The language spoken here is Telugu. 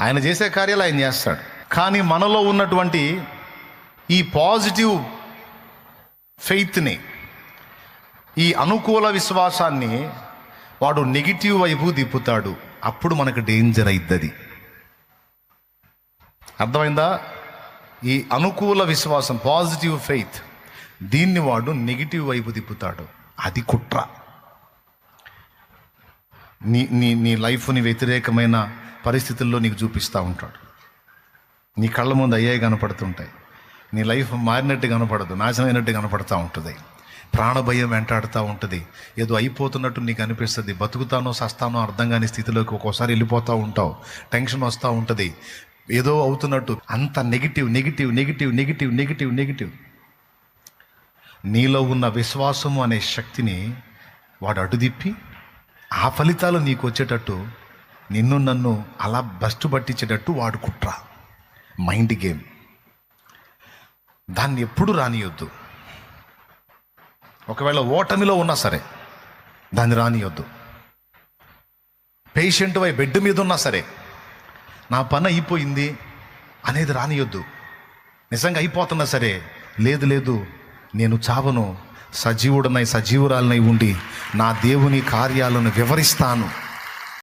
ఆయన చేసే కార్యాలు ఆయన చేస్తాడు. కానీ మనలో ఉన్నటువంటి ఈ పాజిటివ్ ఫెయిత్ని, ఈ అనుకూల విశ్వాసాన్ని వాడు నెగిటివ్ వైపు తిప్పుతాడు. అప్పుడు మనకు డేంజర్ అయిద్దది. అర్థమైందా? ఈ అనుకూల విశ్వాసం, పాజిటివ్ ఫెయిత్, దీన్ని వాడు నెగిటివ్ వైపు తిప్పుతాడు. అది కుట్ర. నీ నీ నీ లైఫ్ని వ్యతిరేకమైన పరిస్థితుల్లో నీకు చూపిస్తూ ఉంటాడు. నీ కళ్ళ ముందు అయ్యాయి కనపడుతుంటాయి. నీ లైఫ్ మారినట్టు కనపడదు, నాశనం అయినట్టు కనపడుతూ ఉంటుంది. ప్రాణభయం వెంటాడుతూ ఉంటుంది. ఏదో అయిపోతున్నట్టు నీకు అనిపిస్తుంది. బతుకుతానో సస్తానో అర్థం కాని స్థితిలోకి ఒక్కోసారి వెళ్ళిపోతూ ఉంటావు. టెన్షన్ వస్తూ ఉంటుంది. ఏదో అవుతున్నట్టు. అంత negative negative negative negative negative negative. నీలో ఉన్న విశ్వాసము అనే శక్తిని వాడు అడ్డుదిప్పి ఆ ఫలితాలు నీకు వచ్చేటట్టు, నిన్ను నన్ను అలా బస్టు పట్టించేటట్టు వాడు కుట్ర, మైండ్ గేమ్. దాన్ని ఎప్పుడు రానియొద్దు. ఒకవేళ ఓటమిలో ఉన్నా సరే దాన్ని రానియొద్దు. పేషెంట్ వై బెడ్ మీద ఉన్నా సరే నా పని అయిపోయింది అనేది రానియొద్దు. నిజంగా అయిపోతున్నా సరే, లేదు లేదు నేను చావను, సజీవుడనై సజీవురాలనై ఉండి నా దేవుని కార్యాలను వివరిస్తాను